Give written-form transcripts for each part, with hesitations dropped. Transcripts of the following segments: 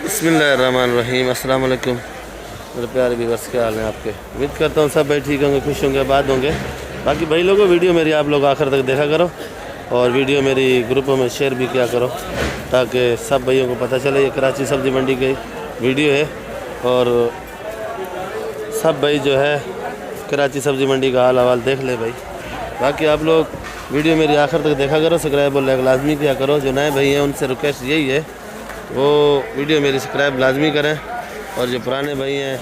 बिस्मिल्लाहिर्रहमानिर्रहीम। अस्सलाम वालेकुम मेरे प्यारे व्यूअर्स, क्या हाल है आपके। उम्मीद करता हूँ सब भाई ठीक होंगे, खुश होंगे, आबाद होंगे। बाकी भाई लोगों, वीडियो मेरी आप लोग आखिर तक देखा करो और वीडियो मेरी ग्रुपों में शेयर भी किया करो ताकि सब भाइयों को पता चले ये कराची सब्ज़ी मंडी की वीडियो है और सब भाई जो है कराची सब्ज़ी मंडी का हाल हवाल देख ले भाई। बाकी आप लोग वीडियो मेरी आखिर तक देखा करो, सब्सक्राइब और लाइक लाजमी किया करो। जो नए भाई हैं उनसे रिक्वेस्ट यही है वो वीडियो मेरी सब्सक्राइब लाजमी करें और जो पुराने भाई हैं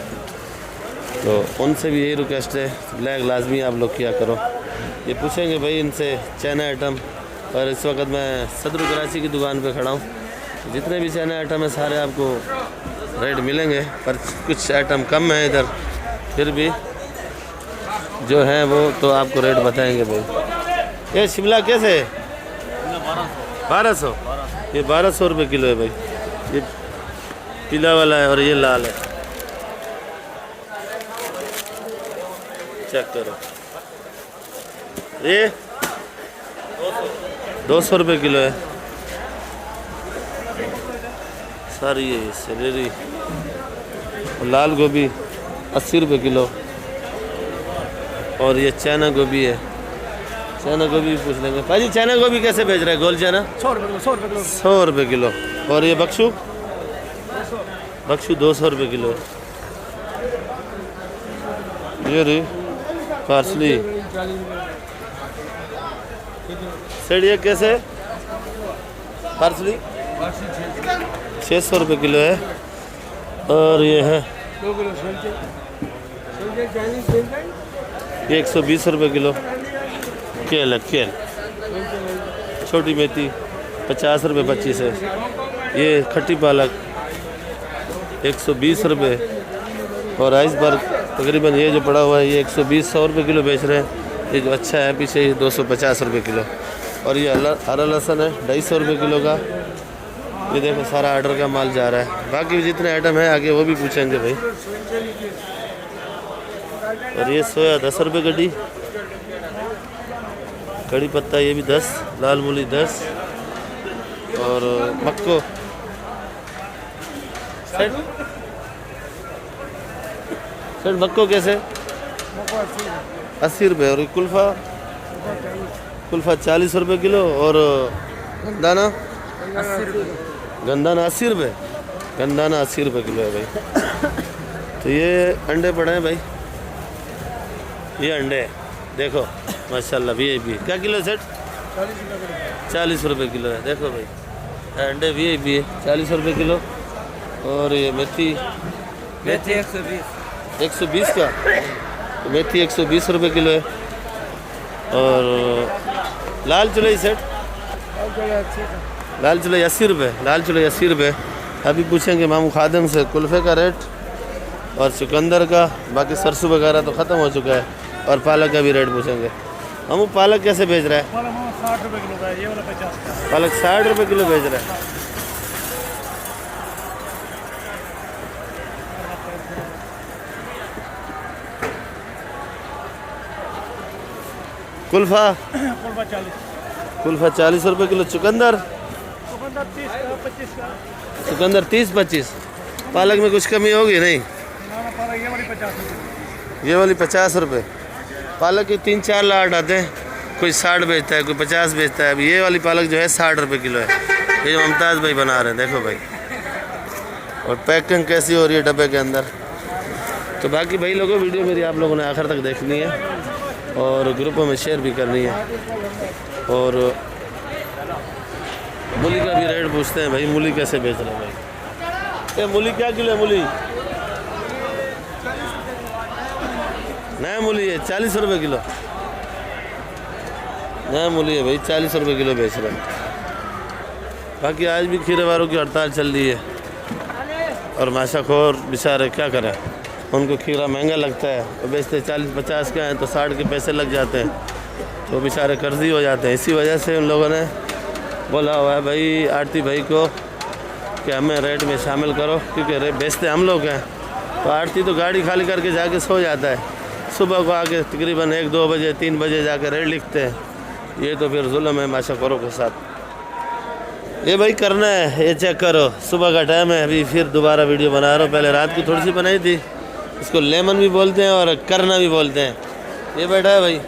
तो उनसे भी यही रिक्वेस्ट है लाइक लाजमी आप लोग किया करो। ये पूछेंगे भाई इनसे चाइना आइटम, और इस वक्त मैं सदर कराची की दुकान पे खड़ा हूँ। जितने भी चाइना आइटम है सारे आपको रेट मिलेंगे, पर कुछ आइटम कम है इधर, फिर भी जो है वो तो आपको रेट बताएंगे भाई। ये शिमला कैसे है? 1200। ये 1200 रुपये किलो है भाई। ये पीला वाला है और ये लाल है, चेक करो। ये 200 रुपये किलो है सारी। ये सेलेरी और लाल गोभी 80 रुपये किलो, और ये चाइना गोभी है। चाइना गोभी पूछ लेंगे भाजी, चाइना गोभी कैसे बेच रहे हैं? गोल चाइना 100 रुपये किलो। और ये बक्शू 200 रुपये किलो। ये रही पार्सली सेठ, ये कैसे पार्सली? 600 रुपये किलो है। और ये है ये 120 रुपये किलो। केल है, केल छोटी मेथी 50 रुपये 25 है। ये खट्टी पालक 120 रुपये। और आइसबर्ग तकरीबन ये जो पड़ा हुआ है ये 120-100 रुपये किलो बेच रहे हैं। ये जो अच्छा है पीछे ये 250 रुपये किलो। और ये हरा लहसुन है 250 रुपये किलो का। ये देखो सारा ऑर्डर का माल जा रहा है। बाकी जितने आइटम है आगे वो भी पूछेंगे भाई। और ये सोया 10 रुपये गड्डी। कड़ी पत्ता ये भी 10, लाल मूली 10। और मक्को सर मक्को कैसे? 80 रुपये। और कुल्फ़ा 40 रुपये किलो। और दाना गंदाना 80 रुपये। गंदाना 80 रुपये किलो है भाई। तो ये अंडे पड़े हैं भाई, ये अंडे देखो माशाल्लाह VIP। क्या किलो है सेठ? 40 रुपये किलो है। देखो भाई अंडे VIP है 40 रुपये किलो। और ये मेथी 120 का। तो मेथी 120 रुपये किलो है। और लाल चुलई सेठ? लाल चुलई 80 रुपये। लाल चुलई 80 रुपये। अभी पूछेंगे मामू खादिम से कुल्फ़े का रेट और चुकंदर का। बाकी सरसों वगैरह तो ख़त्म हो चुका है। और पालक का भी रेट पूछेंगे। मामू पालक कैसे बेच रहा है? 60 रुपये किलो का है, ये वाला 50 का। पालक 60 रुपये किलो बेच रहा है। कुल्फ़ा 40 रुपये किलो। चुकंदर 30-25। पालक में कुछ कमी होगी नहीं? ये वाली 50 रुपये। पालक के 3-4 लाट आते हैं, कोई 60 बेचता है, कोई 50 बेचता है। अब ये वाली पालक जो है 60 रुपये किलो है। ये जो मुमताज़ भाई बना रहे हैं देखो भाई। और पैकिंग कैसी हो रही है डब्बे के अंदर। तो बाकी भाई लोगों वीडियो मेरी आप लोगों ने आखिर तक देखनी है और ग्रुपों में शेयर भी करनी है। और मूली का भी रेट पूछते हैं भाई, मूली कैसे बेच रहे हैं भाई? ये मूली क्या किलो है? मूली नया मूली है 40 रुपये किलो। नया मूली है भाई 40 रुपये किलो बेच रहे हैं। बाकी आज भी खीरे वालों की हड़ताल चल रही है और माशाखोर बेचारे क्या करें, उनको खीरा महंगा लगता है। वो बेचते 40-50 के हैं तो 60 के पैसे लग जाते हैं, तो बेचारे कर्जी हो जाते हैं। इसी वजह से उन लोगों ने बोला हुआ है भाई आड़ती भाई को कि हमें रेट में शामिल करो, क्योंकि रेट बेचते हम लोग हैं। तो आड़ती तो गाड़ी खाली करके जाके सो जाता है, सुबह को आके तकरीबन 1-2 बजे 3 बजे जाके रेट लिखते हैं। ये तो फिर जुल्म है माशाखोरों के साथ। ये भाई करना है, ये चेक करो, सुबह का टाइम है, अभी फिर दोबारा वीडियो बना रहा हूँ। पहले रात को थोड़ी सी बनाई थी। इसको लेमन भी बोलते हैं और करना भी बोलते हैं। ये बैठा है भाई,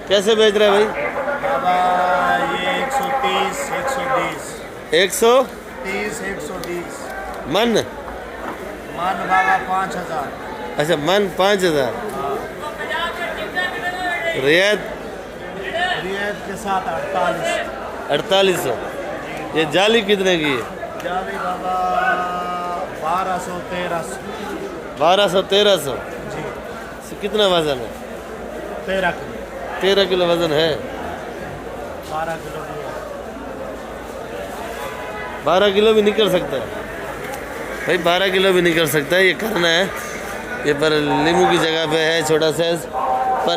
कैसे बेच रहा है भाई? बाबा ये 130 120 130 120 मन। मान बाबा 5000। अच्छा मन 5000। रियायत रियायत के साथ 48। 4800। ये जाली कितने की है? जाली बाबा 1200 1300। 1200 1300। जी कितना वजन है? 13 किलो। 13 किलो वजन है। 12 किलो भी है। 12 किलो भी निकल सकता है भाई, 12 किलो भी निकल सकता है। ये करना है। ये पर लीमू की जगह पे है, छोटा साइज, पर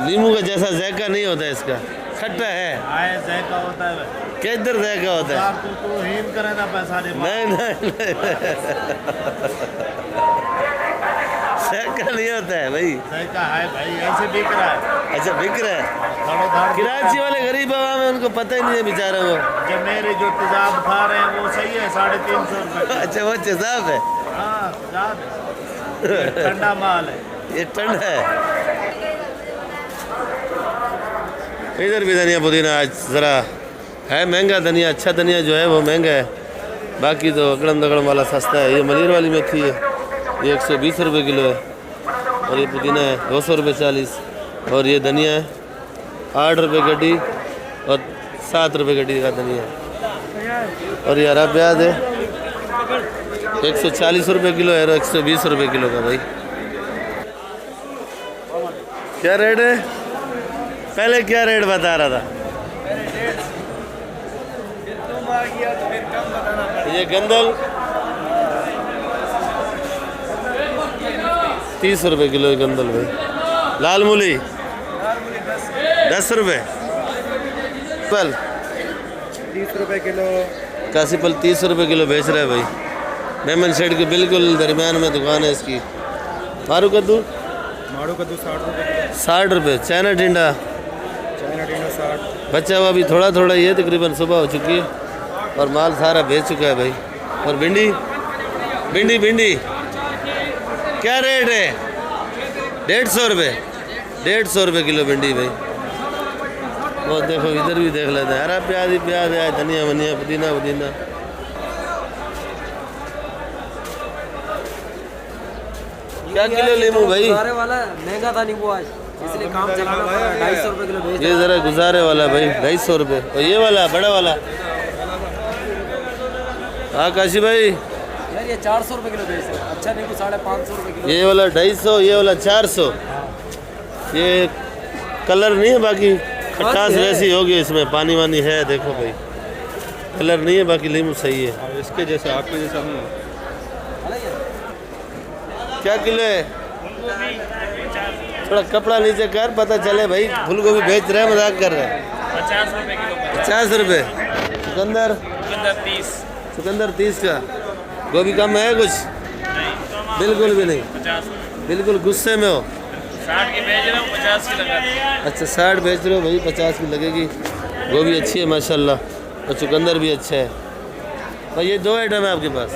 लीमू का जैसा जायका नहीं होता है इसका, खट्टा है। आए जायका होता है किधर जायका होता है? यार तू हिम करे ना पैसा नहीं। नहीं जायका नहीं होता है भाई। जायका है भाई, ऐसे बिक रहा है। अच्छा बिक रहा है। धड़ो धड़ कराची वाले गरीब आवाम है, उनको पता ही नहीं है बेचारे को। जो मेरे जो तेजाब खा रहे हैं वो सही है 350 रुपये। अच्छा वो तेजाब है। हाँ तेजाब है। ये ठंडा माल है। ये ठंड है। इधर भी धनिया पुदीना आज ज़रा है महंगा। धनिया अच्छा धनिया जो है वो महंगा है, बाकी तो अकड़म दकड़म वाला सस्ता है। ये मलिर वाली मेथी है, ये 120 रुपये किलो है। और ये पुदीना है 200 रुपये 40। और ये धनिया है 8 रुपये गड्डी और 7 रुपये गड्डी का धनिया है। और ये हरा प्याज है 140 रुपये किलो है और 120 रुपये किलो का भाई। क्या रेट है? पहले क्या रेट बता रहा था? ये गंदल 30 रुपये किलो गंदल भाई। लाल मूली 10 रुपये। पल 30 रुपये किलो। काशी फल 30 रुपये किलो बेच रहा है भाई। मेमन शेड के बिल्कुल दरमियान में दुकान है इसकी। मारू कद्दू 60 रुपये। चाइना टिंडा 60। बच्चा हुआ अभी थोड़ा थोड़ा ही है, तकरीबन सुबह हो चुकी है और माल सारा बेच चुका है भाई। और भिंडी भिंडी भिंडी क्या रेट है? 150 रुपये। 150 रुपये किलो भिंडी भाई। वो देखो इधर भी देख लेते हैं, हरा प्याज ही प्याज है, धनिया वनिया पुदीना पुदीना। क्या किलो नींबू भाई? वाला महंगा था नींबू आज, इसलिए काम चलाना पड़ा। 250 रुपये किलो बेच। ये ज़रा गुजारे वाला भाई 250 रुपये। और ये वाला बड़ा वाला? हाँ काशी भाई यार ये 400 रुपये किलो बेच रहे हैं। अच्छा नींबू 550 रुपये किलो। ये वाला 250, ये वाला 400। ये कलर नहीं है, बाकी खटास वैसी होगी इसमें, पानी वानी है। देखो भाई कलर नहीं है, बाकी नींबू सही है। इसके जैसे आपके जैसा नहीं। क्या किलो है? थोड़ा कपड़ा नीचे कर, पता चले भाई। फूल गोभी बेच रहे हैं, मजाक कर रहे हैं। 50 रुपये किलो। 50 रुपये। चुकंदर 30। चुकंदर 30 का। गोभी कम है कुछ? बिल्कुल भी नहीं। 50। बिल्कुल गुस्से में हो। 60 की बेच रहा हूँ, 50 की लगा दी। अच्छा 60 बेच रहे हो भाई, 50 की लगेगी। गोभी अच्छी है माशाल्लाह और चुकंदर भी अच्छा है। तो ये 2 आइटम है आपके पास।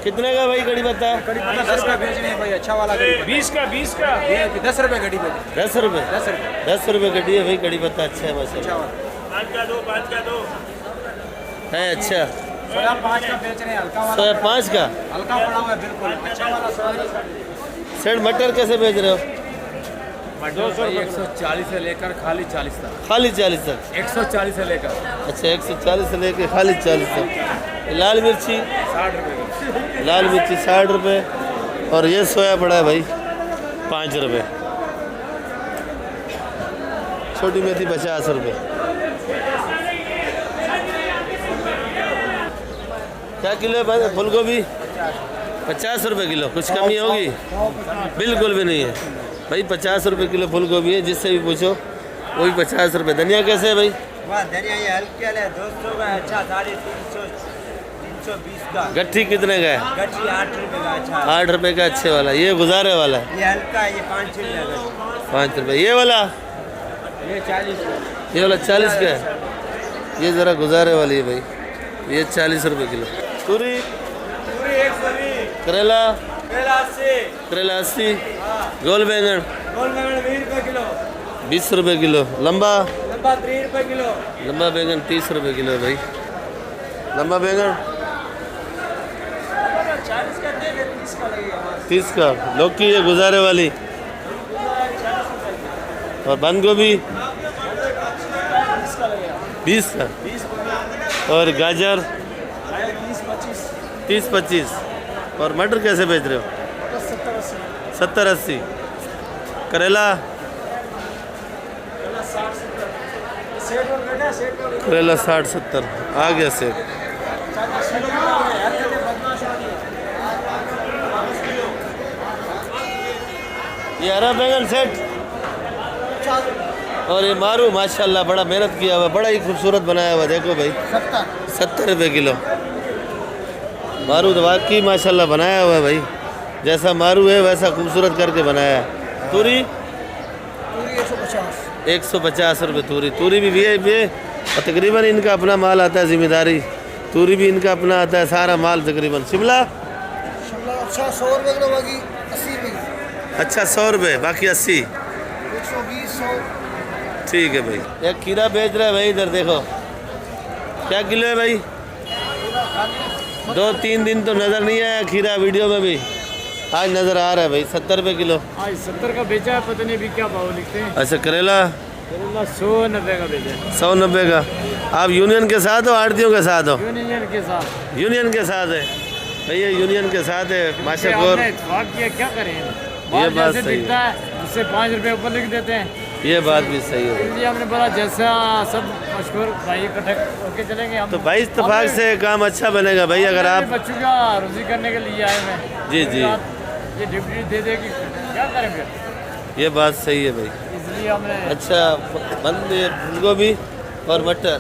कितने का भाई कड़ी पत्ता? 10 का बेच रहे हैं भाई, अच्छा वाला कड़ी। 20 का 10 रुपये गड्डी बेच। 10 रुपये। 10 रुपये कटी है भाई कड़ी पत्ता। अच्छा है माशाल्लाह। 5 का 2 है अच्छा। सोया 5 का बेच रहे हैं, हल्का वाला। तो 5 का हल्का पड़ा हुआ है बिल्कुल, अच्छा वाला सोया। सेठ मटर कैसे बेच रहे हो? 200 रुपये 140 से लेकर खाली 40 तक। खाली 40 तक। 140 से लेकर अच्छा 140 से लेके खाली 40 तक। लाल मिर्ची 60 रुपये। लाल मिर्ची 60 रुपये। और ये सोया पड़ा है भाई 5 रुपये। छोटी मेथी 50 रुपये। क्या किलो है भाई फूल गोभी? 50 रुपये किलो। कुछ कमी होगी? बिल्कुल भी नहीं है भाई। 50 रुपये किलो फूल गोभी है, जिससे भी पूछो वो भी 50 रुपये। धनिया कैसे है भाई? धनिया ये हल्के वाला 200 का, अच्छा 350 320 का। गट्ठी कितने का है? गट्ठी 8 रुपये का। अच्छा 8 रुपये का। अच्छे वाला ये गुजारे वाला है। ये हल्का है, ये 5 रुपये का। 5 रुपये। ये वाला? ये 40 का। ये वाला 40 का है। ये ज़रा गुजारे वाली है भाई, ये 40 रुपये किलो। तूरी करेला करेला 80। गोल बैंगन 20 रुपये किलो। लंबा 3 रुपये किलो। लंबा बैंगन 30 रुपये किलो भाई। लंबा बैंगन 30 का। लौकी है गुजारे वाली। और बंद गोभी 20 का। और गाजर 30-25। और मटर कैसे बेच रहे हो? 70-80। करेला करेला 60-70 आ गया सेब। ये हरा बैंगन सेट। और ये मारू माशाल्लाह बड़ा मेहनत किया हुआ, बड़ा ही खूबसूरत बनाया हुआ। देखो भाई 70 रुपये किलो। मारू तो वाकई माशाल्लाह बनाया हुआ है भाई, जैसा मारू है वैसा खूबसूरत करके बनाया है। तूरी 150 रुपये तूरी। तूरी भी है और तकरीबन इनका अपना माल आता है, जिम्मेदारी। तूरी भी इनका अपना आता है, सारा माल तकरीबन। शिमला अच्छा 100 रुपये किलो, बाकी 80 रुपये। अच्छा 100 रुपये, बाकी 80। 120 100। ठीक है भाई। एक खीरा बेच रहा है भाई, इधर देखो क्या किलो है भाई। 2-3 दिन तो नज़र नहीं आया खीरा वीडियो में भी, आज नज़र आ रहा है भाई। 70 रुपये किलो। आज 70 का बेचा है, पता नहीं अभी क्या भाव लिखते हैं। अच्छा करेला 190 का बेचा है। 190 का। आप यूनियन के साथ हो आड़तियों के साथ हो? यूनियन के साथ। यूनियन के साथ है भैया, यूनियन के साथ है माशाल्लाह। किया क्या करें, ये बात सही दिखता है उससे 5 रुपये ऊपर लिख देते हैं। ये बात भी सही है। इसलिए हमने बोला जैसा सब मशहूर भाई इकट्ठे होके चलेंगे हम। तो भाई इत्तेफाक से काम अच्छा बनेगा भाई, अगर आप बच्चों का रोजी करने के लिए आए हैं। जी जी ये डिप्टी दे देगी क्या करें फिर। ये बात सही है भाई। इसलिए हमने अच्छा बंद फूल गोभी और मटर।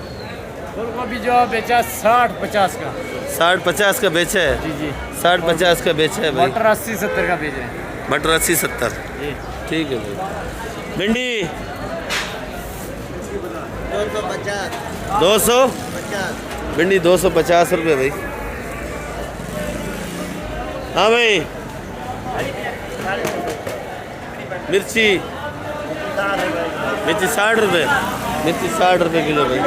फूल गोभी जो बेचा 60-50 का। 60-50 का बेचा है। जी जी 60-50 का बेचा है भाई। मटर 80-70 का बेच रहे हैं। मटर 80-70 जी ठीक है भाई। भिंडी 200 भिंडी 250 रुपये भाई। हाँ भाई। मिर्ची 60 रुपये। मिर्ची 60 रुपये किलो भाई।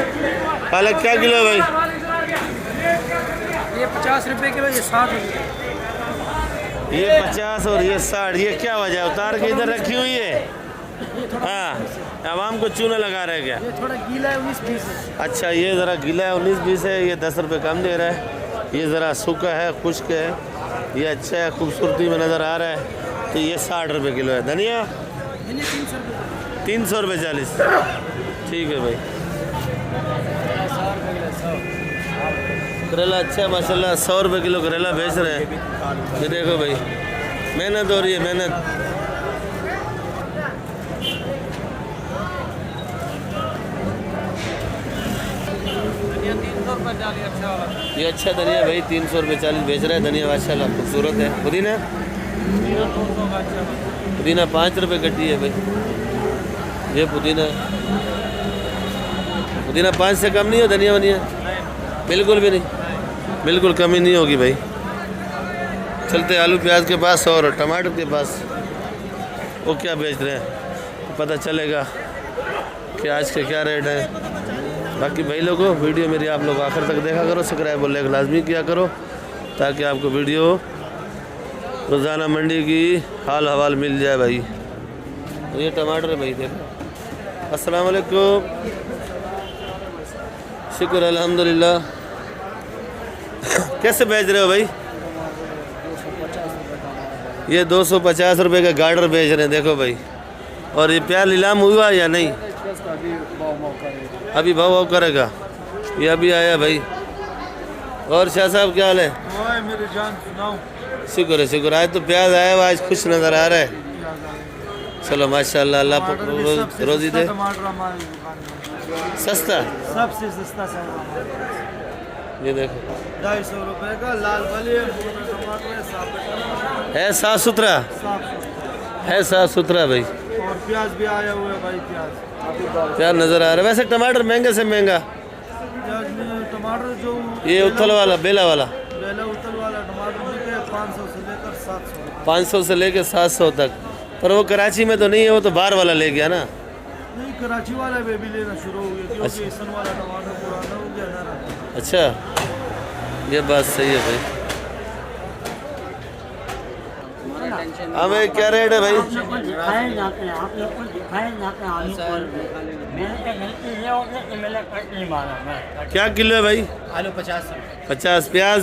पालक क्या किलो है भाई? ये 50 रुपये किलो, ये 60 रुपये। ये 50 और ये 60। ये क्या वजह है, उतार के इधर रखी हुई है? हाँ आवाम को चूना लगा रहा है क्या? ये थोड़ा गीला है, 19-20 है। अच्छा ये ज़रा गीला है, 19-20 है। ये 10 रुपये कम दे रहा है। ये ज़रा सूखा है, खुश्क है। ये अच्छा है, खूबसूरती में नज़र आ रहा है। तो ये 60 रुपये किलो है। धनिया 300 रुपये 40। ठीक है भाई। करेला अच्छा है माशाल्लाह, 100 रुपये किलो करेला बेच रहे हैं। ये देखो भाई मेहनत हो रही है, मेहनत। ये अच्छा धनिया भाई 300 रुपये 40 बेच रहा है। धनिया माशाल्लाह खूबसूरत है। पुदीना 5 रुपये गड्डी है भाई। ये पुदीना 5 से कम नहीं हो धनिया वनिया? बिल्कुल भी नहीं, बिल्कुल कमी नहीं होगी भाई। चलते आलू प्याज के पास और टमाटर के पास, वो क्या बेच रहे हैं पता चलेगा कि आज के क्या रेट है। बाकी भाई लोगों वीडियो मेरी आप लोग आखिर तक देखा करो, सब्सक्राइब और लाइक लाजमी किया करो, ताकि आपको वीडियो रोज़ाना मंडी की हाल हवाल मिल जाए भाई। तो ये टमाटर है भाई, देखो। अस्सलाम वालेकुम। शुक्र अल्हम्दुलिल्लाह। कैसे बेच रहे हो भाई? ये 250 रुपये का गार्डर बेच रहे हैं, देखो भाई। और ये प्याज नीलाम हुआ या नहीं? अभी भाव करेगा, ये अभी आया भाई। और शाह साहब क्या हाल है? मेरी जान सुनाओ। शुक्र है शुक्र। आज तो प्याज आया हुआ, आज खुश नज़र आ रहा है। चलो माशाल्लाह, अल्लाह रोजी दे। सस्ता, सबसे सस्ता ये देखो 250 रुपये का लाल वाली है, साफ सुथरा है, साफ सुथरा भाई। और प्याज भी आया हुआ है भाई। प्याज प्याज नज़र आ रहा है। वैसे टमाटर महंगे से महंगा, टमाटर जो ये उथल वाला बेला वाला बेला उतल वाला टमाटर बिके 500 से लेकर 700। 500 से लेके 700 तक। पर वो कराची में तो नहीं है, वो तो बाहर वाला ले गया ना। नहीं, कराची वाला भी लेना शुरू हो गया क्योंकि इसन वाला टमाटर पुराना हो गया ना। अच्छा, ये बात सही है भाई। हाँ भाई, क्या रेट है भाई? दिखाए जाते हैं, आप लोग को दिखाए जाते हैं आलू पर। मैंने क्या गलती ये हो गई कि मैंने कट नहीं मारा मैं। क्या किलो है भाई? आलू 50। 50। प्याज?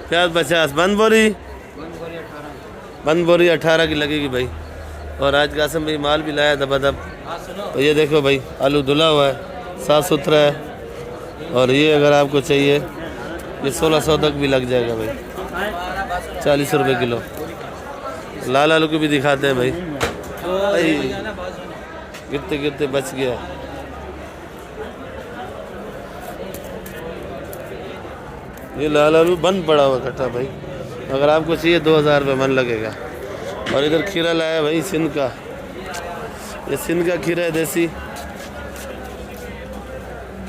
प्याज 50। बंद बोरी? बंद बोरी 18 की लगेगी भाई। और आज कासम भाई माल भी लाया दबादब। तो ये देखो भाई, आलू धुला हुआ है, साफ़ सुथरा है। और ये अगर आपको चाहिए ये 1600 तक भी लग जाएगा भाई, 40 रुपये किलो। लाल आलू को भी दिखाते हैं भाई। गिरते गिरते बच गया। ये लाल आलू बंद पड़ा हुआ कट्टा भाई, अगर आपको चाहिए 2000 रुपये मन लगेगा। और इधर खीरा लाया भाई सिंध का, ये सिंध का खीरा है देसी।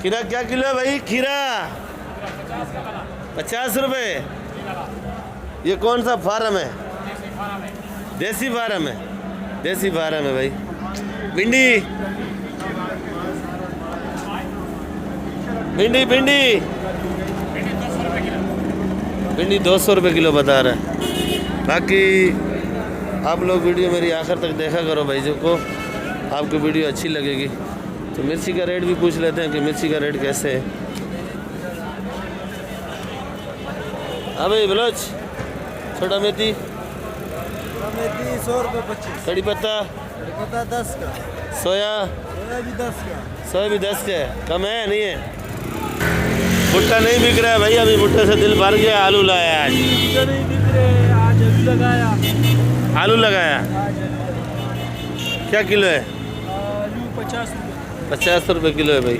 खीरा क्या किलो है भाई? खीरा 50 रुपये। ये कौन सा फार्म है? देसी फार्म है, देसी फार्म है भाई। भिंडी भिंडी भिंडी भिंडी 200 रुपये किलो बता रहा है। बाकी आप लोग वीडियो मेरी आखिर तक देखा करो भाई, जो को आपको वीडियो अच्छी लगेगी। तो मिर्ची का रेट भी पूछ लेते हैं कि मिर्ची का रेट कैसे है। हाँ भाई बलोच, छोटा मेथी 100 रुपये 25। कड़ी पत्ता 10 का। सोया भी 10 का। सोया भी 10 का है, कम है नहीं है? भुट्टा नहीं बिक रहा है भाई, अभी भुट्टे से दिल भर गया। आलू लाया आज, नहीं बिक रहे, आज अभी लगाया। आलू लगाया। क्या किलो है? आलू 50 रुपये। 50 रुपये किलो है भाई।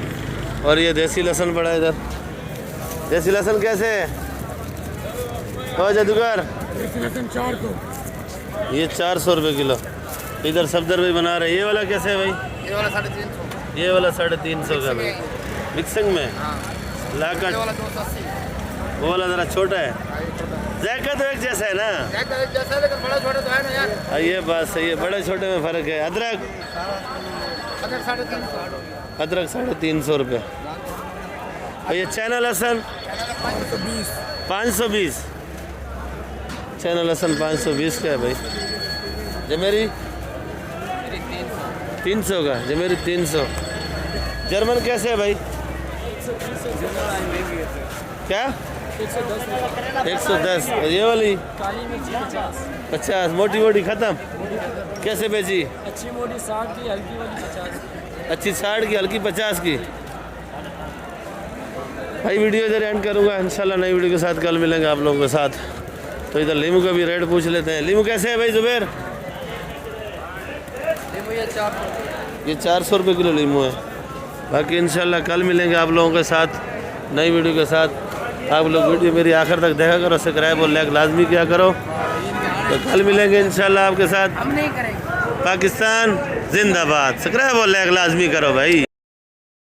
और ये देसी लहसुन पड़ा है इधर। देसी लहसुन कैसे है? और जादूगर ये 400 रुपये किलो। इधर सफदर भाई बना रहे हैं। ये वाला कैसे है भाई? ये वाला 350। ये वाला 350 का भाई, मिक्सिंग में। लाकट ये वाला 280। वो वाला ज़रा छोटा है। जायका तो एक जैसा है ना? जैसा लेकिन बड़ा छोटा तो है ना यार। ये बात सही है, बड़े छोटे में फ़र्क है। अदरक? अगर 350। अदरक 350 रुपये। और ये चाइना लहसुन 520। चाइना लहसुन 520 का है भाई। जमेरी 300 का। जमेरी 300। जर्मन कैसे है भाई? क्या? 110। और ये वाली 50। मोटी मोटी ख़त्म। कैसे बेची? अच्छी मोटी 60 की, हल्की वाली 50। अच्छी 60 की, हल्की 50 की। भाई वीडियो इधर एंड करूँगा, इंशाल्लाह नई वीडियो के साथ कल मिलेंगे आप लोगों के साथ। तो इधर लीमू का भी रेट पूछ लेते हैं। लीमू कैसे है भाई जुबैर? ये 400 रुपये किलो लीमू है। बाकी इंशाल्लाह कल मिलेंगे आप लोगों के साथ नई वीडियो के साथ। आप लोग वीडियो मेरी आखिर तक देखा करो, सब्सक्राइब और लाइक लाजमी किया करो। तो कल मिलेंगे इंशाल्लाह आपके साथ। हम नहीं करेंगे। पाकिस्तान जिंदाबाद। सब्सक्राइब और लाइक लाजमी करो भाई।